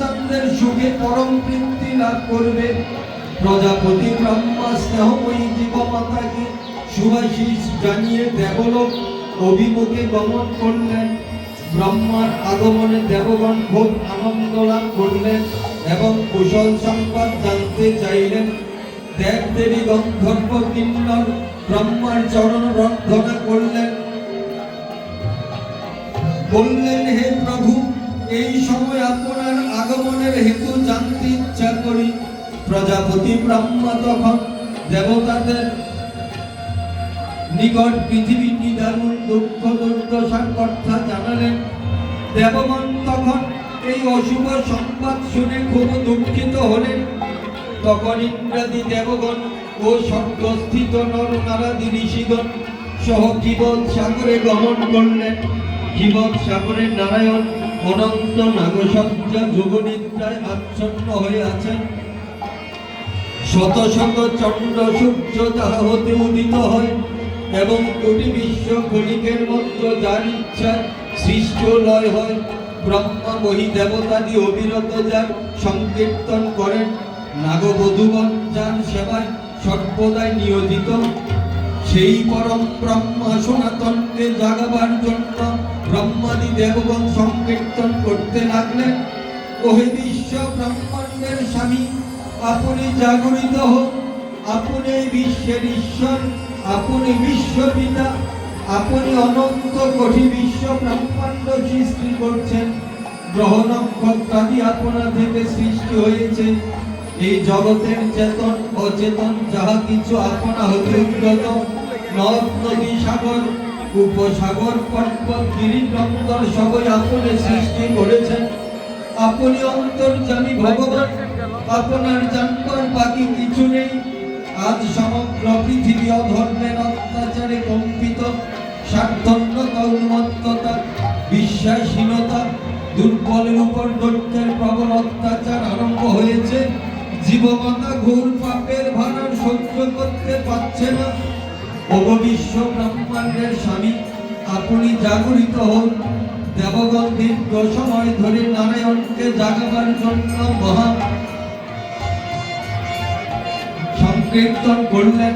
সন্তানদের সুখে পরম তৃপ্তি লাভ করবে। প্রজাপতি ব্রহ্মা স্নেহময়ী জীবমাতাকে শুভাশিস জানিয়ে দেবলোক অভিমুখে গমন করলেন। ব্রহ্মার আগমনে দেবগণ খুব আনন্দ লাভ করলেন এবং কুশল সংবাদ জানতে চাইলেন। দেব দেবী গন্ধর্ব কিন্নর ব্রহ্মার চরণ বন্দনা করলেন, বললেন, হে প্রভু, এই সময় আপনার আগমনের হেতু জানতে ইচ্ছা করি। প্রজাপতি ব্রহ্মা তখন দেবতাদের নিকট পৃথিবীর নিদারুণ দুঃখ দুর্দশার কথা জানালেন। দেবগণ তখন এই অশুভ সংবাদ শুনে খুব দুঃখিত হলেন। তখন ইন্দ্রাদি দেবগণ ও স্বর্গস্থিত নর নারাদি ঋষিগণ সহ জীবৎ সাগরে গমন করলেন। জীবৎ সাগরে নারায়ণ অনন্ত নাগসজ্জা যোগনিদ্রায় আচ্ছন্ন হয়ে আছেন। শত শত চন্দ্র সূর্য তাহা হতে উদিত হয় এবং কোটি বিশ্ব কণিকের মধ্যে যার ইচ্ছায় সৃষ্ট লয় হয়। ব্রহ্মা মহি দেবতাদি অবিরত যার সংকীর্তন করেন। নাগবধূগণ যার সেবায় সর্বদাই নিয়োজিত। সেই পরম ব্রহ্মা সনাতনকে জাগাবার জন্য ব্রহ্মাদি দেবগণ সংকীর্তন করতে লাগলেন। ওহে বিশ্ব ব্রহ্মাণ্ডের স্বামী, আপনি জাগরিত হোন। আপনি বিশ্বের ঈশ্বর, আপনি বিশ্বপিতা, আপনি অনন্ত কোটি বিশ্ব ব্রহ্মাণ্ড সৃষ্টি করছেন। গ্রহ নক্ষত্রাদি আপনা থেকে সৃষ্টি হয়েছে। এই জগতের চেতন অচেতন যাহা কিছু আপনা হতে উদ্গত, নদ নদী সাগর উপসাগর পর্বত গিরিকন্দর সবই আপনি সৃষ্টি করেছেন। আপনি অন্তর্যামী ভগবান, আপনার জানবার বাকি কিছু নেই। আজ সমগ্র পৃথিবী অধর্মের অত্যাচারে কম্পিত। স্বার্থন্যতা, উন্মত্ততা, বিশ্বাসহীনতা, দুর্বলের উপর দৈত্যের প্রবল অত্যাচার আরম্ভ হয়েছে। জীবমাতা ঘোর পাপের ভার সহ্য করতে পারছে না। ওগো বিশ্ব ব্রহ্মাণ্ডের স্বামী, আপনি জাগরিত হন। দেবগণ দীর্ঘ সময় ধরে নারায়ণকে জাগাবার জন্য মহা সংকীর্তন করলেন।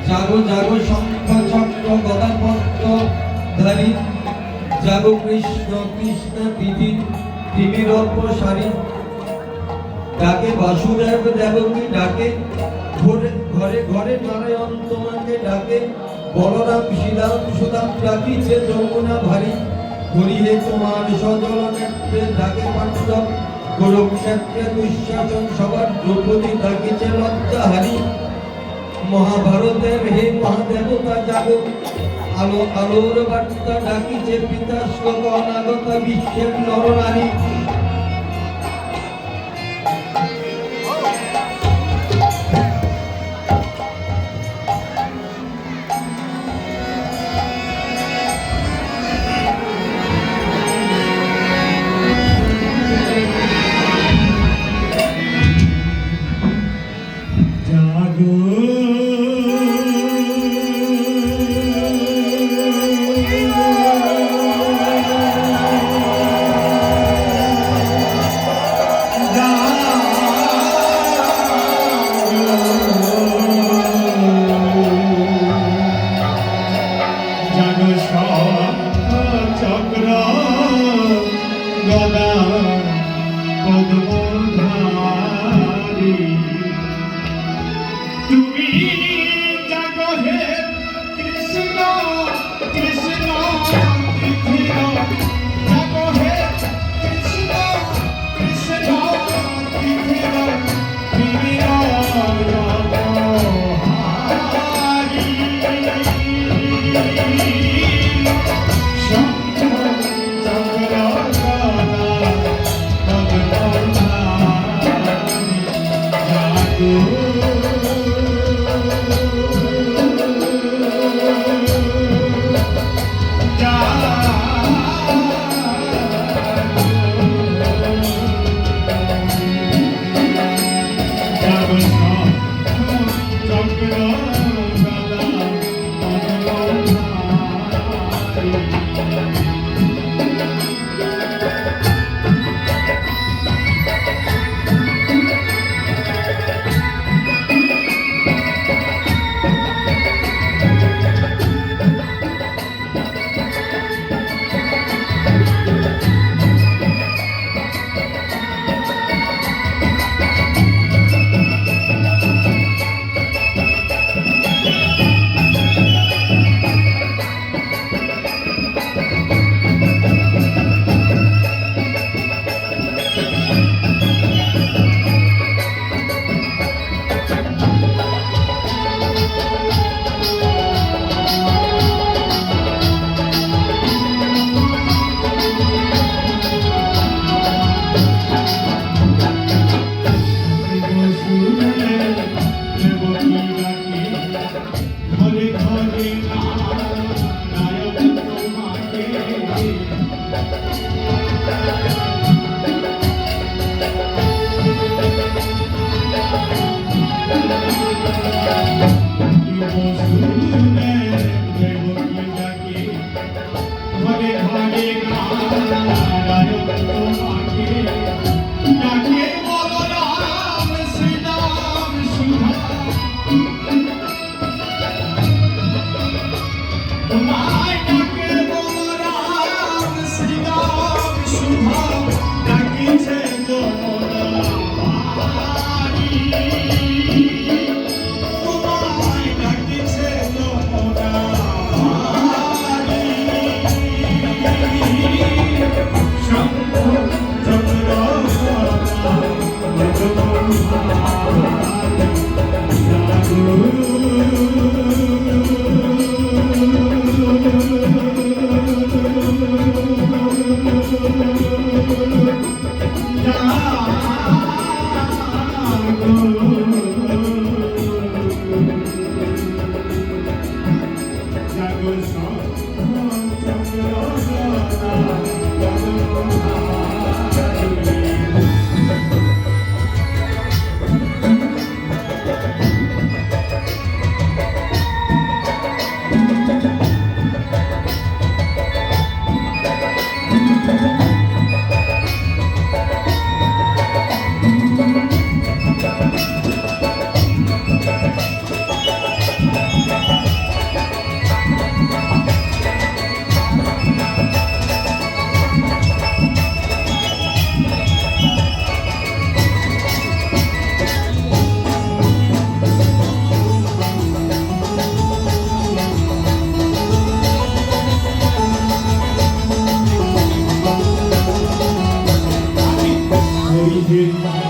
জাগো জাগো শঙ্খ চক্র গদা পদ্ম ধারী, জাগো কৃষ্ণ কৃষ্ণ বিধি পৃথিবীর প্রসারী। ডাকে বাসুদেব দেবকী ডাকে, ঘরে ঘরে ঘরে নারায়ণ তোমাকে ডাকে। বলরাম শ্রীরাম সুদাম ডাকিছে যমুনা ভারী। হরিহে তোমার সজল নেত্রে ডাকে পাণ্ডব, কুরুক্ষেত্রে দুঃশাসন সবার দ্রৌপদী ডাকিছে লজ্জাহারী। মহাভারতের হে মহাদেবতা জাগো, আলো আলোর বার্তা ডাকিছে পিতা শ্লোক অনাগত বিশ্বের নরনারী। চক্র গদা পদ্মধারী, তুমি জাগো হে কৃষ্ণ কৃষ্ণ জাগো হে কৃষ্ণ কৃষ্ণ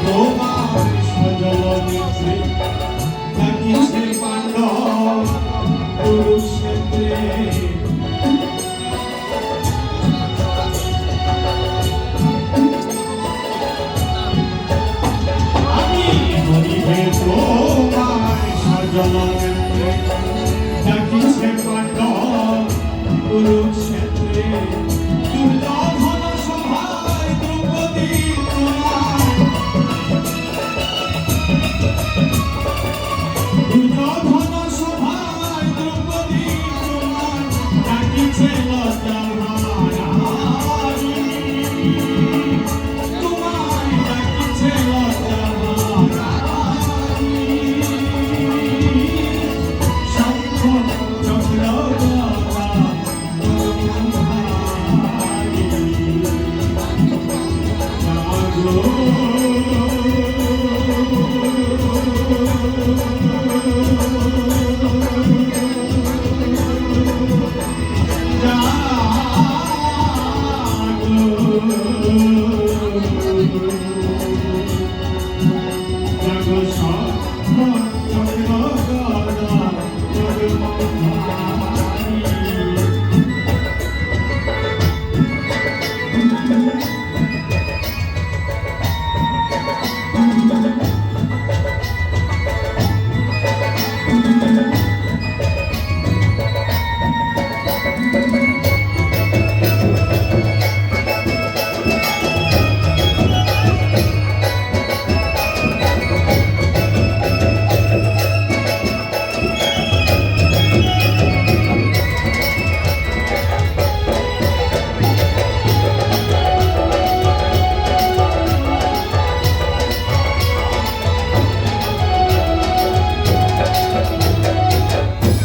তোমার সজল ডাকিছে পাণ্ডব কুরুক্ষেত্রে আমি হরিহে তোমার সজল ডাকিছে পাণ্ডব কুরুক্ষেত্রে দুর্যোধন সভায় দ্রৌপদী তোমার দুর্যোধন সভায় দ্রৌপদী তোমার ডাকিছে লজ্জাহারানি তোমায় ডাকিছে লজ্জাহারানি শঙ্খ চক্র গদা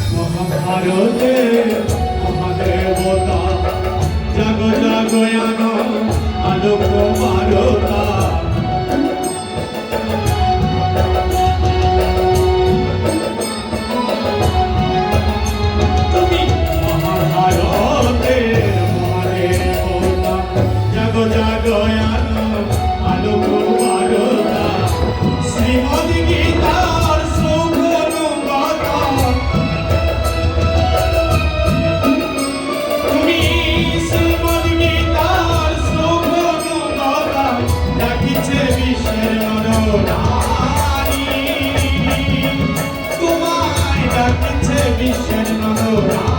মহাভারতে মহাদেবতা জগ জগয়ান আলোক মারতা তুমি মহাভারতে মহাদেবতা জগ জগয়ান আলোক মারতা শ্রীমদ গীতার শ্লোকানুবাদা তুমি শ্রীমদ গীতার শ্লোকানুবাদা ডাকিছে বিশ্বের নরনারী তোমায় ডাকিছে বিশ্বের নরনারী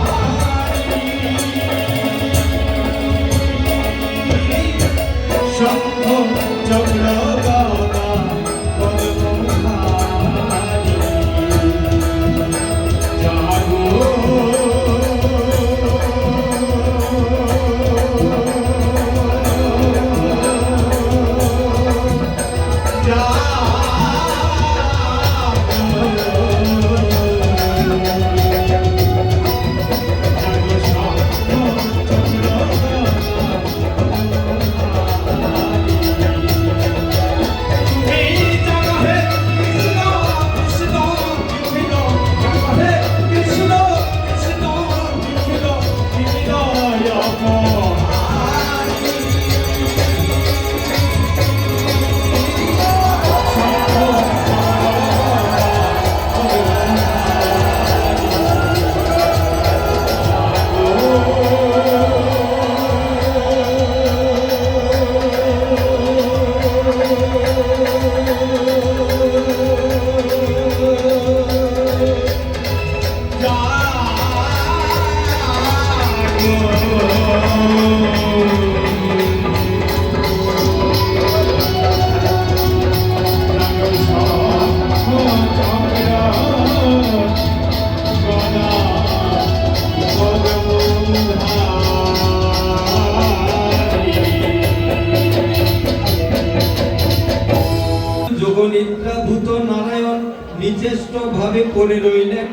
নিদ্রাভূত নারায়ণ নিচেষ্ট ভাবে পড়ে রইলেন।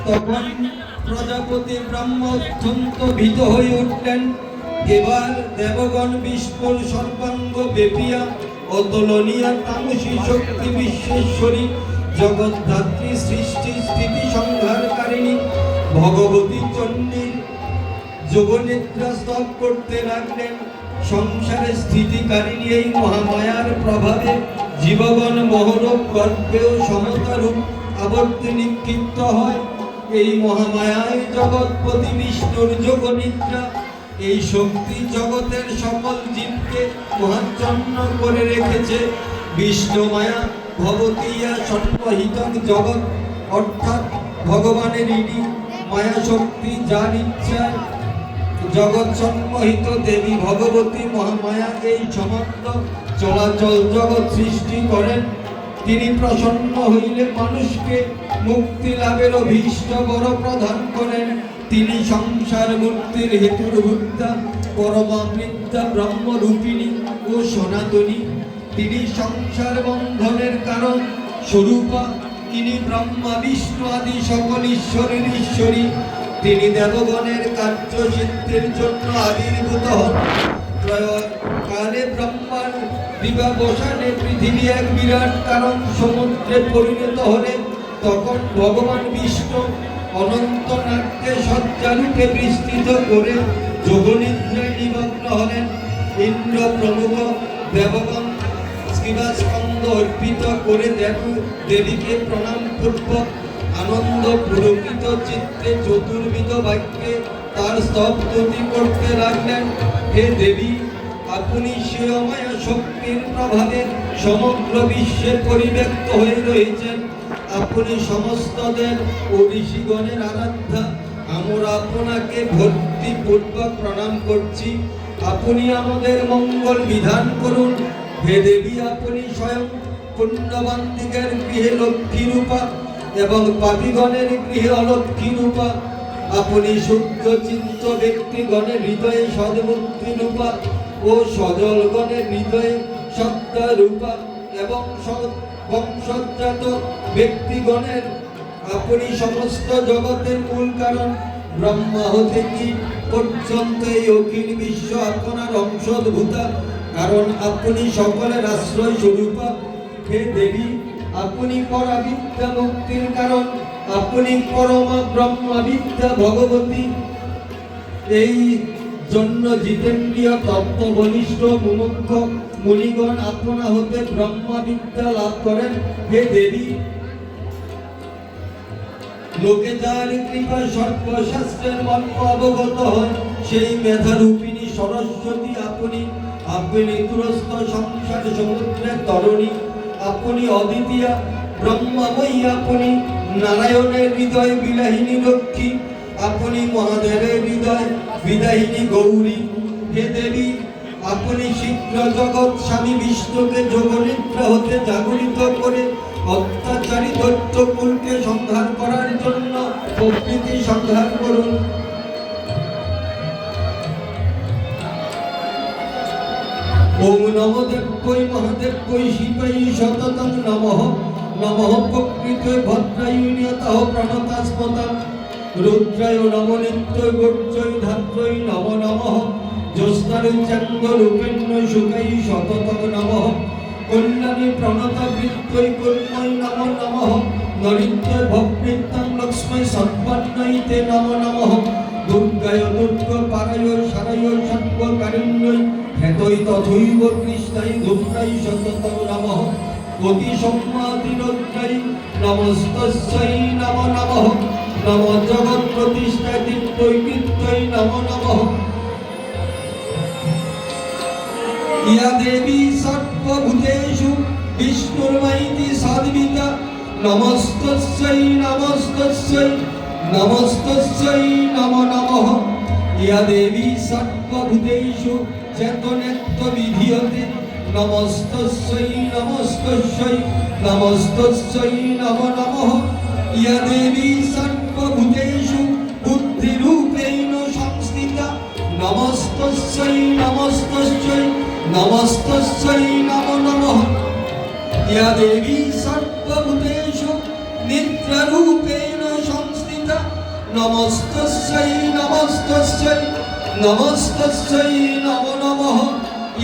তখন প্রজাপতি ব্রহ্ম অত্যন্ত ভীত হয়ে উঠলেন। এবার দেবগণ বিষ্ণুর সর্বাঙ্গ ব্যাপিয়া অতুলনীয় তামসী শক্তি বিশ্বেশ্বরী জগদ্ধাত্রী সৃষ্টি স্থিতি সংহারকারিণী ভগবতী চণ্ডীর যোগনিদ্রা স্তব করতে লাগলেন। সংসারে স্থিতিকারিণী এই মহামায়ার প্রভাবে জীবগণ মহরূপ গর্ভেও সমতারূপ আবর্তে নিক্ষিপ্ত হয়। এই মহামায়ায় জগৎপতি বিষ্ণুর যোগনিদ্রা এই শক্তি জগতের সকল জীবকে মহাচ্ছন্ন করে রেখেছে। বিষ্ণু মায়া ভবতীয়া সন্মহিতং জগৎ, অর্থাৎ ভগবানের ইডি মায়া শক্তি যার ইচ্ছায় জগৎ সন্মোহিত দেবী ভগবতী মহামায়া এই সমস্ত চলাচল জগৎ সৃষ্টি করেন। তিনি প্রসন্ন হইলে মানুষকে মুক্তি লাভের অভীষ্ট বড় প্রদান করেন। তিনি সংসার মুক্তির হেতুর্ভুক্তা পরমামৃতা ব্রহ্মরূপিণী ও সনাতনী। তিনি সংসার বন্ধনের কারণ স্বরূপা। তিনি ব্রহ্মা বিষ্ণু আদি সকল ঈশ্বরের ঈশ্বরী। তিনি দেবগণের কার্য সিদ্ধির জন্য আবির্ভূত হন। কালে ব্রহ্মার দিবাবসানে পৃথিবী এক বিরাট কারণ সমুদ্রে পরিণত হলে তখন ভগবান বিষ্ণু অনন্ত নাট্যে সজ্জারূপে বিস্তৃত করে যোগনিদ্রায় নিমগ্ন হলেন। ইন্দ্র প্রমুখ দেবগণ শিবাস্কন্দ অর্পিত করে দেবীকে প্রণাম পূর্বক আনন্দ পুলকিত চিত্তে চতুর্বিধ বাক্যে তার স্তবস্তুতি করতে লাগলেন। হে দেবী, আপনি স্বয়মায়া শক্তির প্রভাবে সমগ্র বিশ্বে পরিব্যাপ্ত হয়ে রয়েছেন। আপনি সমস্ত দেব ও ঋষিগণের আরাধ্যা। আমরা আপনাকে ভক্তিপূর্বক প্রণাম করছি। আপনি আমাদের মঙ্গল বিধান করুন। হে দেবী, আপনি স্বয়ং পুণ্যবান্দিকের গৃহে লক্ষ্মী রূপা এবং পাপীগণের গৃহে অলক্ষ্মী রূপা। আপনি শুদ্ধ চিত্ত ব্যক্তিগণের হৃদয়ে সদমূর্তি রূপা ও সজলগণের হৃদয়ে সত্তা রূপা এবং বংশজাত ব্যক্তিগণের আপনি সমস্ত জগতের মূল কারণ। ব্রহ্মা হতে কি পর্যন্ত এই অখিল বিশ্ব আপনার অংশভূতা, কারণ আপনি সকলের আশ্রয় স্বরূপা। হে দেবী, আপনি পরাবিদ্যা মুক্তির কারণ। আপনি পরমা ব্রহ্মবিদ্যা ভগবতী। এই জন্য জিতেন্দ্রীয় তত্ত্ববনিষ্ঠ মুমুক্ষ মুনিগণ আপনা হতে ব্রহ্মবিদ্যা লাভ করেন। হে দেবী, লোকে যার কৃপায় সর্বশাস্ত্রের মর্ম অবগত হয় সেই মেধারূপিণী সরস্বতী আপনি। আপনি তুরস্ত সংসার সমুদ্রের তরণী। আপনি অদ্বিতীয়া ব্রহ্মময়ী। আপনি নারায়ণের হৃদয় বিলাহিনী লক্ষ্মী। আপনি মহাদেবের হৃদয় বিদাহিনী গৌরী। হে দেবী, আপনি শীঘ্র জগৎ স্বামী বিষ্ণুকে যোগনিদ্রা হতে জাগরিত করে অত্যাচারী দৈত্যকুলকে সংহার করার জন্য প্রকৃতি সংহার করুন। ওম নমো দেব্যৈ মহাদেব্যৈ শিবাই সততং নমঃ। নমঃ প্রকৃতে ভদ্রায় নিয়তঃ প্রণতাস্মতাং। রুদ্রায় নমো নিত্যৈ গোর্জৈ ধাত্রৈ নমো নমঃ। জ্যোৎস্নারুচাঙ্গ রূপেণ্য শুকাই সততং নমঃ। কল্যাণী প্রণত বৃত্তৈ কর্মৈ নমো নমঃ। নরিত্যৈ ভবৃত্তাং লক্ষ্মৈ সৎপন্নৈ তে নমো নমঃ। দুর্গায় দুর্গ পারায় সারায় সর্বকারিণ্যৈ হেতৈ তথৈব কৃষ্ণৈ ধূম্রাই সততং নমঃ। অতি সম্মাতিরোদ্ধারী নমস্তস্যৈ নমো নমঃ। নমো জগৎ প্রতিষ্ঠাতিত্বৈ কৃত্যৈ নমো নমঃ। ইয়া দেবী সর্বভূতেষু বিষ্ণুর্ময়ীতি সদ্বিতা। নমস্তস্যৈ নমস্তস্যৈ নমস্তস্যৈ নমো নমঃ। ইয়া দেবী সর্বভূতেষু চেতনেত্ব বিধীয়তে। নমস্তস্যৈ নমস্তস্যৈ নমস্তস্যৈ নমো নমঃ। ইয়া দেবী সর্বভূতেষু বুদ্ধিরূপেণ সংস্থিতা। নমস্তস্যৈ নমস্তস্যৈ নমস্তস্যৈ নমো নমঃ। या देवी सर्वभूतेषु नित्यरूपेण संस्थिता नमस्तस्यै नमस्तस्यै नमस्तस्यै नमो नमः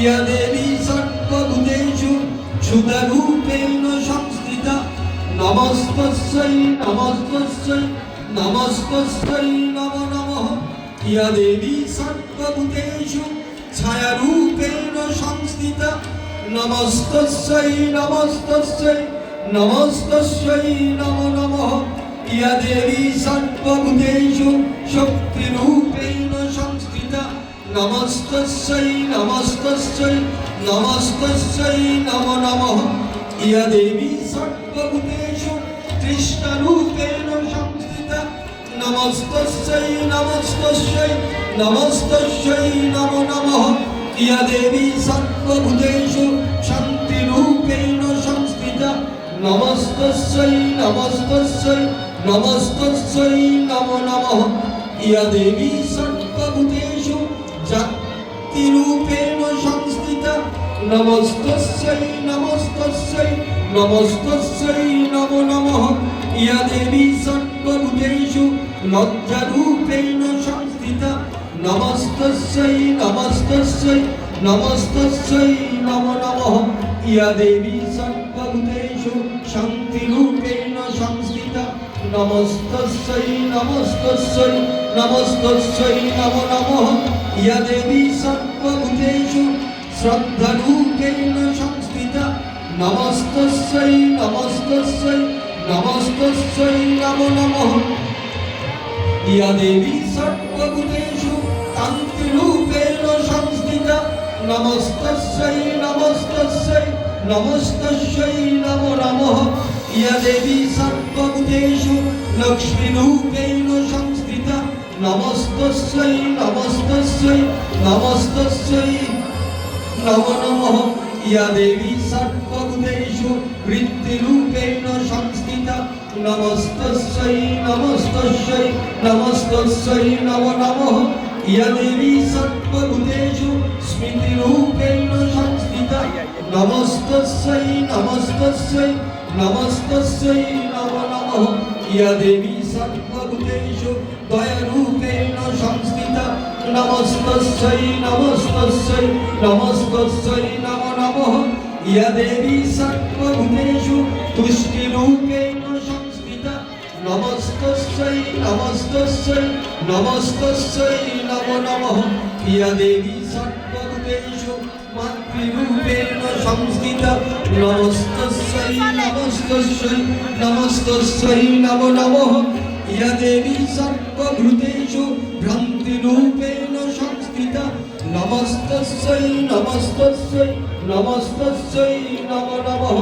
या देवी सर्वभूतेषु क्षुद्रूपेण संस्थिता नमस्तस्यै नमस्तस्यै नमस्तस्यै नमो नमः या देवी सर्वभूतेषु छायारूपेण संस्थिता नमस्तस्यै नमस्तस्यै नमस्तस्यै नमो नमः या देवी सर्वभूतेषु शक्तिरूपेण संस्थिता नमस्तस्यै नमस्तस्यै नमस्तस्यै नमो नमः या देवी सर्वभूतेषु कृष्णरूपेण संस्थिता नमस्तस्यै नमस्तस्यै नमस्तस्यै नमो नमः या देवी सर्वभूतेषु शान्तिरूपेण संस्थिता नमस्तस्यै नमस्तस्यै नमस्तस्यै नमो नमः या देवी सर्वभूतेषु जातिरूपेण संस्थिता नमस्तस्यै नमस्तस्यै नमस्तस्यै नमो नमः या देवी सर्वभूतेषु लज्जारूपेण संस्थिता नमस्तस्यै नमस्तस्यै नमस्तस्यै नमो नमः या देवी सर्वभूतेषु शान्तिरूपेण संस्थिता नमस्तस्यै नमस्तस्यै नमस्तस्यै नमो नमः या देवी सर्वभूतेषु श्रद्धारूपेण संस्थिता नमस्तस्यै नमस्तस्यै नमस्तस्यै नमो नमः या देवी सर्वभूतेषु कान्तिरूपेण संस्थिता नमस्तस्यै नमस्तस्यै नमस्तस्यै नमो नमः या देवी सर्वभूतेषु लक्ष्मीरूपेण संस्थिता नमस्तस्यै नमस्तस्यै नमस्तस्यै नमो नमः या देवी सर्वभूतेषु वृत्तिरूपेण संस्थिता नमस्तस्यै नमस्तस्यै नमस्तस्यै नमो नमः या देवी सर्वभूतेषु स्मृतिरूपेण संस्थिता नमस्तस्यै नमस्तस्यै नमस्तस्यै नमो नमः या देवी सर्वभूतेषु दयारूपेण संस्थिता नमस्तस्यै नमस्तस्यै नमस्तस्यै नमो नमः या देवी सर्वभूतेषु तुष्टिरूपेण संस्थिता नमस्तस्यै नमस्तस्यै नमस्तस्यै नमो नमः या देवी सर्वभूतेषु मातृरूपेण संस्थिता नमस्तस्यै नमस्तस्यै नमस्तस्यै नमो नमः या देवी सर्वभूतेषु भ्रान्तिरूपेण संस्थिता नमस्तस्यै नमस्तस्यै नमस्तस्यै नमो नमः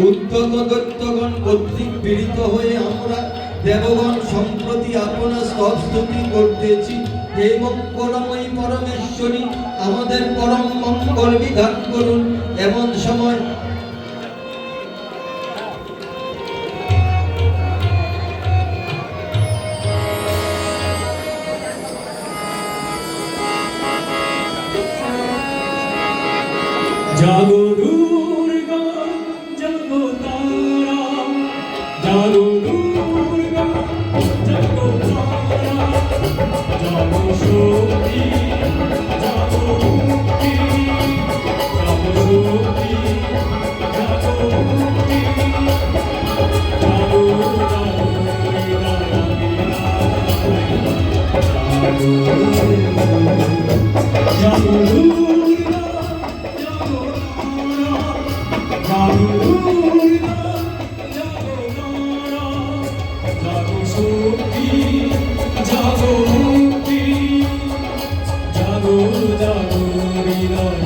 উদ্ধত দৈত্যগণ কর্তৃক পীড়িত হয়ে আমরা দেবগণ সম্প্রতি আপনার স্তবস্তুতি করতেছি হে মঙ্গলময়ী পরমেশ্বরী আমাদের পরম মঙ্গল বিধান করুন এমন সময় জাগো দুর্গা জাগো তারা জাগো দুর্গা জাগো তারা জাগো শক্তি জাগো মুক্তি জাগো শক্তি জাগো মুক্তি জাগো জাগো দুর্গা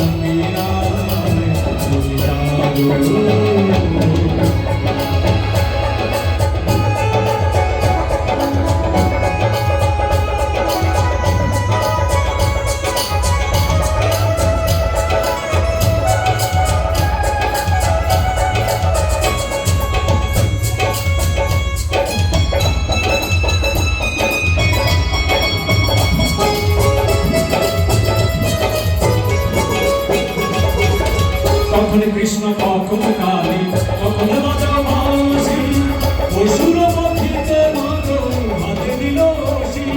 কখন কৃষ্ণ কখন কালী কখন বাজাও বাঁশি অসুর পক্ষীতে মাগো হাতে দিল শির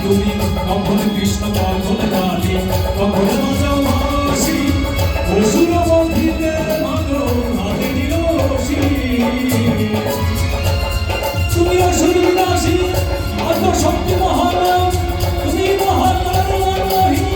তুমি কখন কৃষ্ণ কখন কালী কখন বাজাও বাঁশি অসুর পক্ষীতে মাগো হাতে দিল শির তুমি অসুর বিনাশী আত্ম শক্তি মহান তুমি মহান মহিনী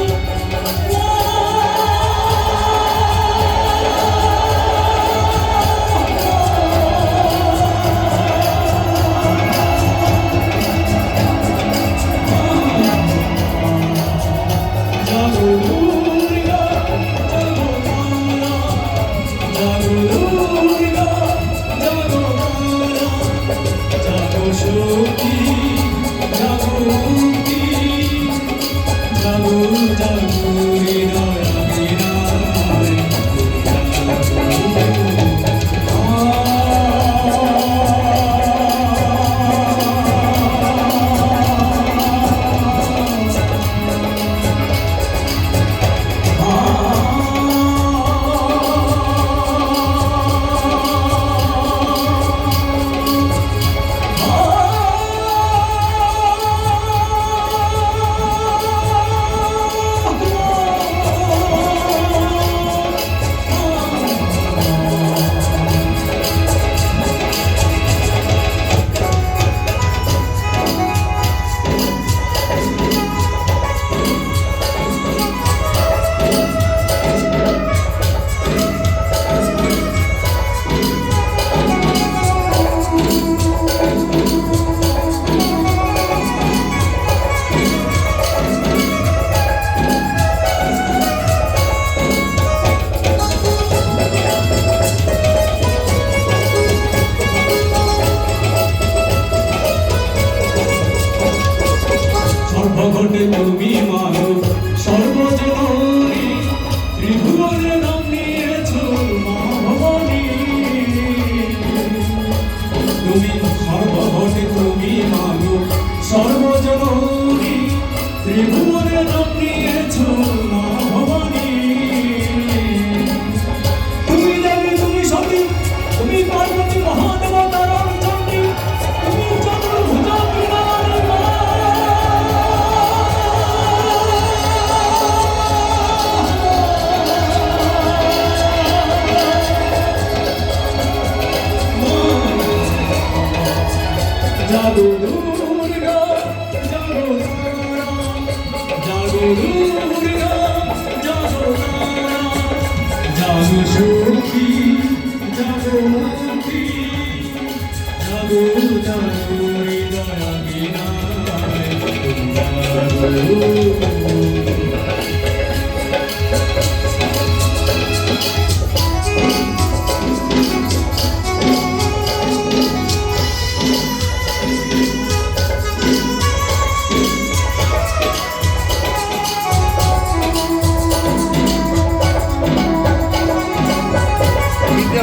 সর্বঘটে তুমি মানো সর্বজননী ত্রিভুবনের নাম নিয়েছ মা ভবানী তুমি সর্বঘটে তুমি মানো সর্বজননী ত্রিভুবনের নাম নিয়েছ মা ভবানী তুমি দেবী তুমি সতী তুমি পার্বতী মহাদেবতার চণ্ডী তুমি চতুর্ভুজা বিনালী মা জাগো দুর্গা জাগো তারা জাগো দুর্গা জাগো তারা জাগো শক্তি জাগো মুক্তি জাগো জাগো হৃদয় বিনায়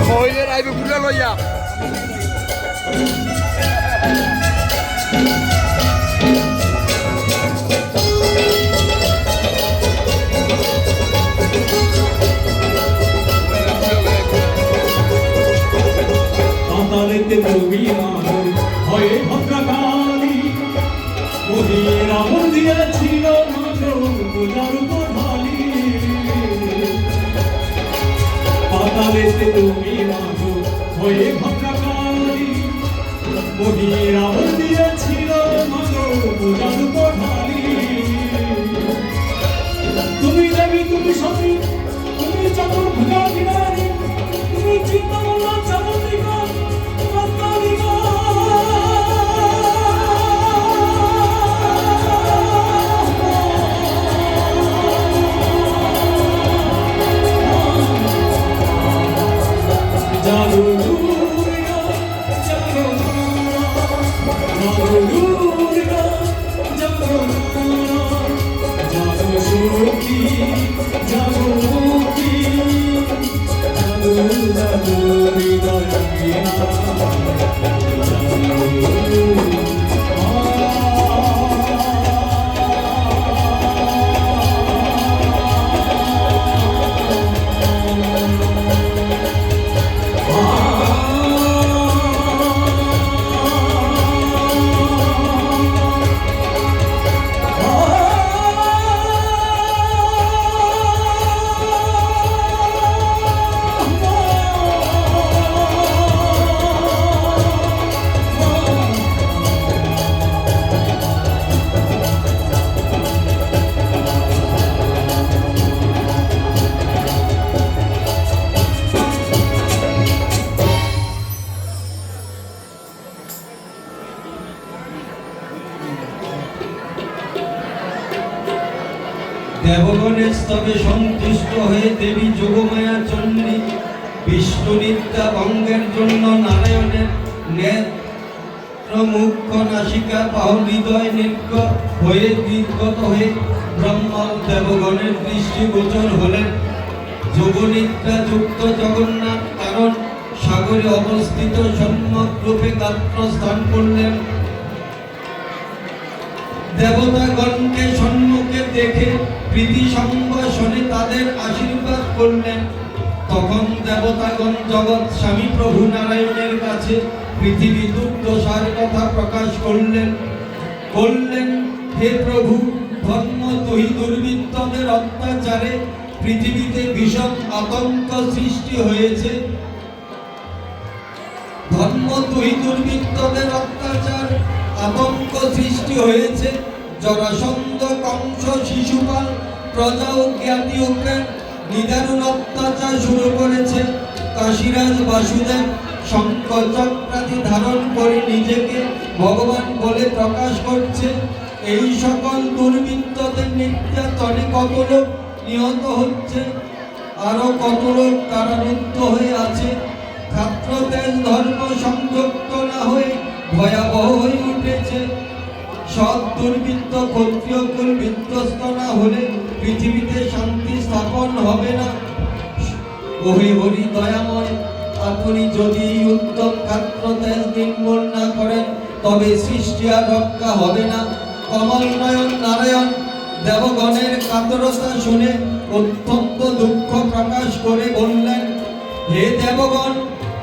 মহিলার আইবে ফুলে লইয়া পাতালেতে তুমি মানো ভয়ে ভদ্রকালী মহিলা মন্দিরে ছিল মাত্র পূজার উপর ঢালি পাতালেতে তুমি মানো ভয়ে ভদ্রকালী মহিলা মন্দিরে ছিল মাত্র পূজার উপর ঢালি তুমি দেবী তুমি সতী তুমি চতুর্ভুজা বিনালী তুমি চিন্তামল্লা চামুন্ডিকা জাগো দুর্গা জাগো দুর্গা জাগো জাগো শক্তি জাগো মুক্তি জাগো জাগো হৃদয় বিনায় দেবগণের স্তবে সন্তুষ্ট হয়ে দেবী যোগমায়া চণ্ডী বিষ্ণু নিত্যা ভঙ্গের জন্য নারায়ণের নেত্র মুখ্য নাসিকা বাহু হৃদয় নির্গ হয়ে নির্গত হয়ে ব্রহ্মা দেবগণের দৃষ্টিগোচর হলেন। যোগনিদ্রা যুক্ত জগন্নাথ কারণ সাগরে অবস্থিত সম্যক রূপে গাত্র স্থান করলেন। দেবতাগণকে সম্মুখে দেখে প্রীতি সম্ভাষণে তাদের আশীর্বাদ করলেন। তখন দেবতাগণ জগৎ স্বামী প্রভু নারায়ণের কাছে পৃথিবী দুর্দশার কথা প্রকাশ করলেন। বললেন, হে প্রভু, ধর্ম তুহি দুর্বৃত্তদের অত্যাচারে পৃথিবীতে ভীষণ আতঙ্ক সৃষ্টি হয়েছে। ধর্ম তুহি দুর্বৃত্তদের অত্যাচার আতঙ্ক সৃষ্টি হয়েছে। জরাসন্ধ, কংস, শিশুপাল, প্রজা ও জ্ঞাতি ওকে নিদারুণ অত্যাচার শুরু করেছে। কাশীরাজ বাসুদেব শঙ্খ চক্রাদি ধারণ করে নিজেকে ভগবান বলে প্রকাশ করছে। এই সকল দুর্বৃত্তদের নির্যাতনে কত লোক নিহত হচ্ছে, আরো কত লোক কারারুদ্ধ হয়ে আছে। ক্ষাত্রতেজ ধর্ম সংযুক্ত না হয়ে ভয়াবহ হয়ে উঠেছে। সৎ দুর্বৃত্ত ক্ষত্রিয় কুল বিধ্বস্ত না হলে পৃথিবীতে শান্তি স্থাপন হবে না। ওহে হরি দয়াময়, আপনি যদি উত্তম ক্ষাত্রতেজ নির্মূল না করেন তবে সৃষ্টি আর রক্ষা হবে না। কমল নয়ন নারায়ণ দেবগণের কাতরতা শুনে অত্যন্ত দুঃখ প্রকাশ করে বললেন, হে দেবগণ,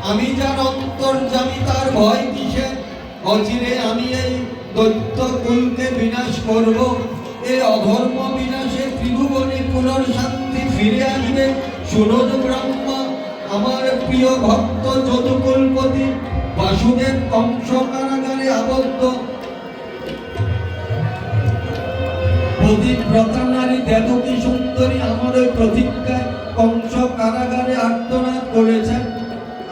আমি যার অন্তর্যামী তার ভয় কিসের? অচিরে আমি এই দৈত্য কুলকে বিনাশ করব। এই অধর্ম বিনাশে ত্রিভুবনে পুনর্শান্তি ফিরে আসবে। শুনুন ব্রহ্মা, আমার প্রিয় ভক্ত যদুকুলপতি বাসুদেব কংস কারাগারে আবদ্ধ। পতিব্রতা নারী দেবকী সুন্দরী আমার ওই প্রতিজ্ঞায় কংস কারাগারে আর্তনাদ করেছেন।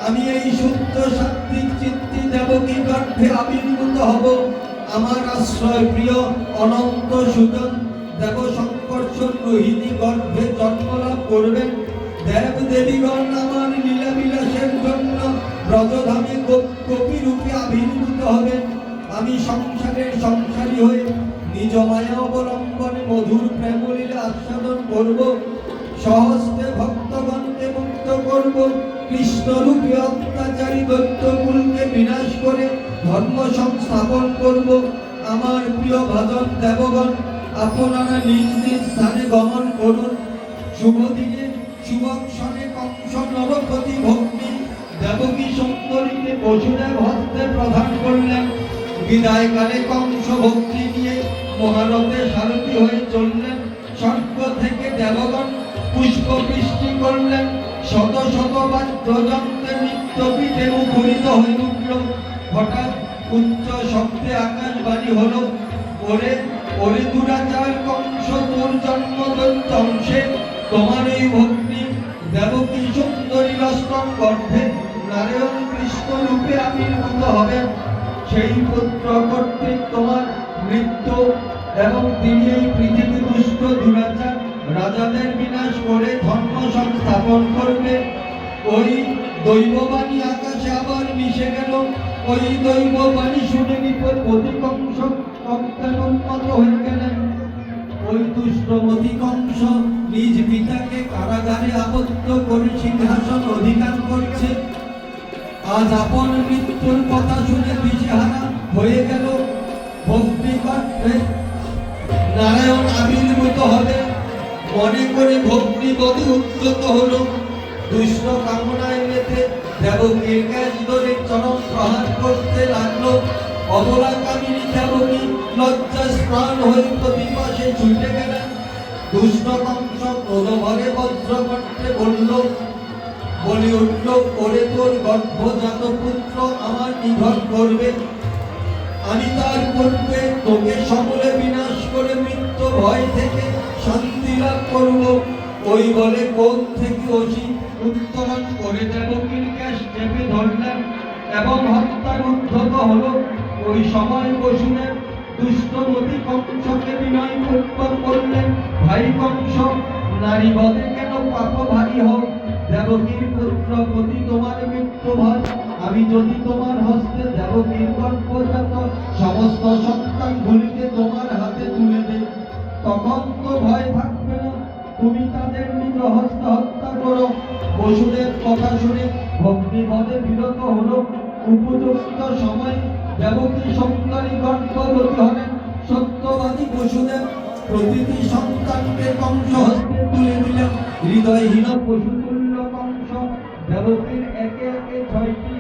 আমি এই শুদ্ধ সাত্বিক চিত্তি দেবকী গর্ভে আবির্ভূত হব। আমার আশ্রয় প্রিয় অনন্ত সুজন দেব সংকর্ষণ রোহিণী গর্ভে জন্মলাভ করবেন। দেব দেবীগণ আমার লীলা বিলাসের জন্য ব্রজধামে গোপী রূপে আবির্ভূত হবেন। আমি সংসারের সংসারী হয়ে নিজ মায়া অবলম্বনে মধুর প্রেমলীলা আস্বাদন করব। সহস্তে ভক্তগণকে মুক্ত করব। কৃষ্ণরূপী অত্যাচারী দৈত্যকুলকে বিনাশ করে ধর্ম সংস্থাপন করব। আমার প্রিয় ভাজন দেবগণ, আপনারা নিজ নিজ স্থানে গমন করুন। শুভ দিনে শুভক্ষণে কংস নরপতি ভগ্নী দেবকী সুন্দরীকে বসুদেব হস্তে প্রদান করলেন। বিদায়কালে কংস ভক্তি নিয়ে মহারথে সারথি হয়ে চললেন। স্বর্গ থেকে দেবগণ পুষ্প বৃষ্টি করলেন। শত শত বাদ্যযন্ত্রে নিত্যপীঠে মুখরিত হয়ে উঠল। হঠাৎ উচ্চ শব্দে আকাশবাণী হলো, ওরে ওরে দুরাচার কংস, তোর জন্ম দৈত্যংশে। তোমার এই ভক্তি দেবকী সুন্দরী লস্কর গর্ভে নারায়ণ কৃষ্ণ রূপে আবির্ভূত হবেন। সেই পুত্র কর্তৃক তোমার মৃত্যু, এবং তিনি এই পৃথিবী দুষ্ট দুরাচার রাজাদের বিনাশ করে ধর্ম সংস্থাপন করবে। ওই দৈববাণী আকাশে আবার মিশে গেল। ওই দৈববাণী শুনে নিপতি কংস উন্মত হয়ে গেলেন। ওই দুষ্টমতি কংস নিজ পিতাকে কারাগারে আবদ্ধ করে সিংহাসন অধিকার করছে। আজ আপন মৃত্যুর কথা শুনে দিশেহারা হয়ে গেল। ভক্তি করতে নারায়ণ আবির্ভূত হবে মনে করে ভগ্নিপতি উদ্যত হলো। দুষ্ট কামনায় মেতে দেবকীর গ্যাস ধরে চরম প্রহার করতে লাগলো। অবলা কামিনী দেবকী লজ্জা স্নান হয়ে প্রতিপাশে ছুটে গেলেন। দুষ্ট কংস ক্রোধভরে বজ্র কণ্ঠে বলল, বলে উঠল, ওরে তোর গর্ভজাত পুত্র আমার নিধন করবে। আমি তার পূর্বে তোকে সকলে বিনাশ করে মৃত্যু ভয় থেকে শান্তি লাভ করব। ওই বলে কোন থেকে অসি উত্তরণ করে দেবকীর কেশ চেপে ধরলেন এবং হত্যার উদ্ধত হল। ওই সময় বসুদেব দুষ্টমতি কংসকে বিনয় পূর্বক করলেন, ভাই কংস, নারী বধে কেন পাপ ভারী হও, দেবকীর পুত্র প্রতি তোমার মৃত্যু ভয়। আমি যদি তোমার হস্তে দেবকীর গর্ভজাত সমস্ত সন্তান গুলিকে তোমার হাতে তুলে দেই, তখন তো ভয় থাকবে না, তুমি তাদের নিজ হস্তে হত্যা করো। বসুদেব কথা শুনে ভগ্নিপদে বিরত হলো। উপযুক্ত সময় দেবকী সুন্দরী গর্ভবতী হলেন। সত্যবাদী বসুদেব প্রতিটি সন্তানকে কংস হস্তে তুলে দিলেন। হৃদয়হীন পশুতুল্য কংস দেবকীর একে একে 6টি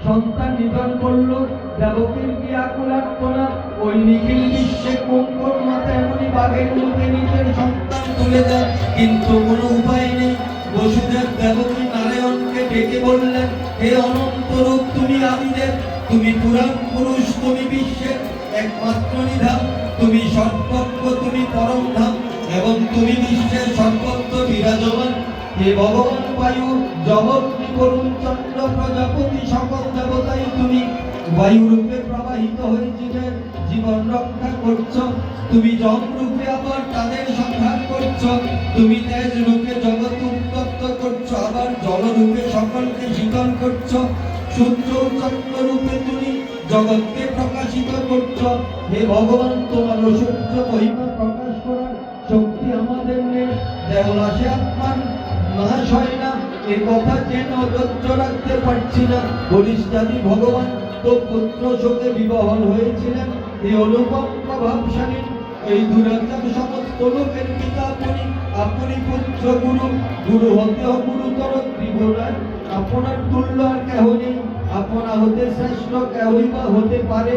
সন্তান নিধন করল। দেবকীর কি আকুল আর্তনাদ! ওই নিখিল বিশ্বে কোন মাথা এমনই বাঘের মুখে নিজের সন্তান তুলে দেয়, কিন্তু কোনো উপায় নেই। বসুদেব দেবকী নারায়ণকে ডেকে বললেন, হে অনন্ত রূপ, তুমি আদিদেব, তুমি পুরাণ পুরুষ, তুমি বিশ্বের একমাত্র নিধান, তুমি সর্বজ্ঞ, তুমি পরম ধাম, এবং তুমি বিশ্বের সর্বত্র বিরাজমান। হে ভগবান বায়ু, জগৎ করুণ চন্দ্র প্রজাপতি, সকল দেবতাই তুমি বায়ু রূপে প্রবাহিত হয়ে জীবন রক্ষা করছ। তুমি জল রূপে আবার তাদের সংহার করছ। তুমি তেজ রূপে জগৎ উত্তপ্ত করছ, আবার জল রূপে সকলকে শীতল করছ। সূর্য চন্দ্র রূপে তুমি জগৎকে প্রকাশিত করছ। হে ভগবান, তোমার সূর্য মহিমা প্রকাশ করার শক্তি আমাদের নেই। দেহলাসে আত্মার নাশ হয় না, এ কথা যেন ধৈর্য রাখতে পারছি না। বলিষ্ঠাদি ভগবান তো পুত্র শোকে বিবহল হয়েছিলেন। এই অনুপম প্রভাবশালী এই দুরাচার সমস্ত লোকের পিতা আপনি। আপনি পুত্র গুরু, গুরু হতেও গুরুতর ত্রিগুণায়। আপনার তুল্য আর কেহ নেই, আপনা হতে শ্রেষ্ঠ কেহই বা হতে পারে।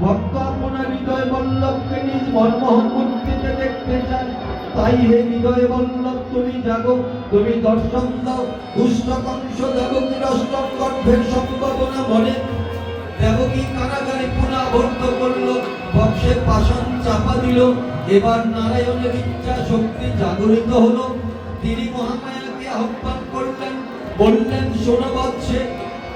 ভক্ত আপনার হৃদয় বল্লভকে নিজ মনমোহন মূর্তিতে দেখতে চায়। তাই হে হৃদয় বল্লভ, তুমি জাগো, তুমি দর্শন দাও। দুষ্ট কংস দেবকীর অষ্টম গর্ভের সম্ভাবনা মনে দেবকী কারাগারে পুনরাবর্ত করল, বক্ষে পাষাণ চাপা দিল। এবার নারায়ণের ইচ্ছা শক্তি জাগরিত হলো। তিনি মহামায়াকে আহ্বান করলেন, বললেন, শোনো বৎসে,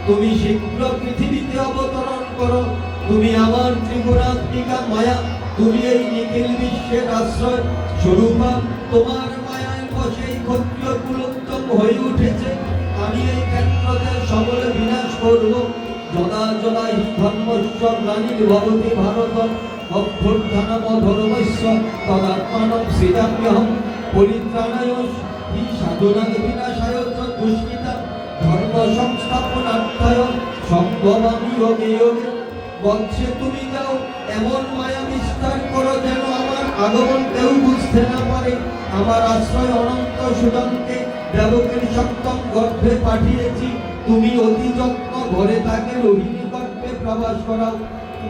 তুমি শীঘ্র পৃথিবীতে অবতরণ করো। তুমি আমার ত্রিগুণাত্মিকা মায়া, তুমি এই নিখিল বিশ্বের আশ্রয় স্বরূপা। তোমার মায়ায় বসেই ক্ষত্রিয় কুলোত্তম হয়ে উঠেছে। আমি এই ক্ষেত্রদের সকলে বিনাশ করব। যদা যদা হি ধর্মস্য গ্লানির্ভবতি ভারত অভ্যুত্থানম ধর্মস্য তদাত্মানম সৃজাম্যহম পরিত্রাণায় হি সাধনাং বিনাশায় চ দুষ্কৃতাম ধর্ম সংস্থাপনার্থায় সম্ভবামি যোগে যোগে। বৎসে, তুমি যাও, এমন মায়া বিস্তার করো যেন আমার আগমন কেউ বুঝতে না পারে। আমার আশ্রয় অনন্ত সুজনকে দেবকীর সপ্তম গর্ভে পাঠিয়েছি। তুমি অতি যত্ন ভরে তাকে রোহিণী গর্ভে প্রবাস করাও।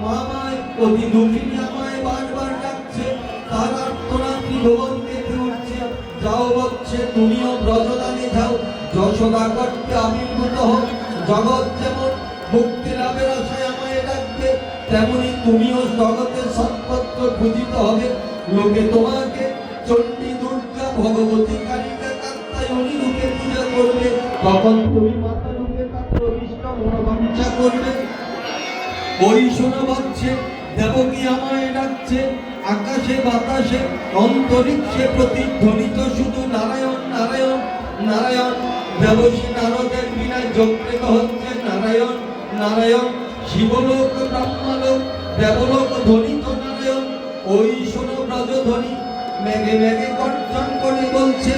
মামায় অতি দুঃখিনী আমায় বারবার ডাকছে, তার আর্তনাদ ত্রিভুবন কেঁপে উঠছে। যাও বৎসে, তুমিও ব্রজদানে যাও, যশোদা গর্ভে আবির্ভূত হও। জগৎ যেমন মুক্তি লাভের আশায় আমায় ডাকবে, তেমনি তুমিও জগতে সর্বত্র পূজিত হবে। লোকে তোমাকে চণ্ডী, দুর্গা, ভগবতী, কালিকা, কাত্যায়নী রূপে পূজা করবে। তখন তুমি মাতা রূপে তাদের অভিষ্ট মনোবাঞ্ছা করবে। ওই শোনো বৎসে, দেবকী আমায় ডাকছে। আকাশে বাতাসে অন্তরিক্ষে প্রতিধ্বনিত শুধু নারায়ণ নারায়ণ নারায়ণ। দেবশ্রী নারদের বিনা জপ্রেত হচ্ছে নারায়ণ নারায়ণ। শিবলোক, ব্রহ্মলোক, দেবলোক ধ্বনিত নারায়ণ। ওই শোনো ব্রজধ্বনি মেঘে মেঘে গর্জন করে বলছে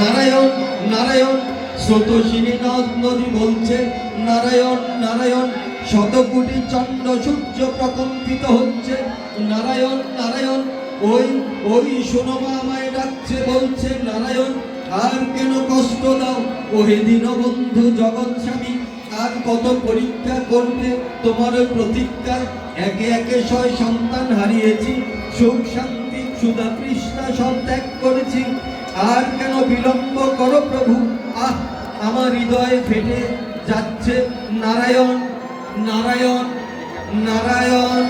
নারায়ণ নারায়ণ। স্রোতস্বিনী নদ নদী বলছে নারায়ণ নারায়ণ। শতকোটি চন্দ্র সূর্য প্রকম্পিত হচ্ছে নারায়ণ নারায়ণ। ওই ওই শোনো মা আমায় ডাকছে, বলছে নারায়ণ। আর কেন কষ্ট দাও ওহে দীনবন্ধু জগৎ স্বামী, আর কত পরীক্ষা করবে তোমার প্রতিজ্ঞা। একে একে 6 সন্তান হারিয়েছি, সুখ শান্তি সুধা তৃষ্ণা সব ত্যাগ করেছি। আর কেন বিলম্ব করো প্রভু, আহ আমার হৃদয় ফেটে যাচ্ছে নারায়ণ নারায়ণ নারায়ণ।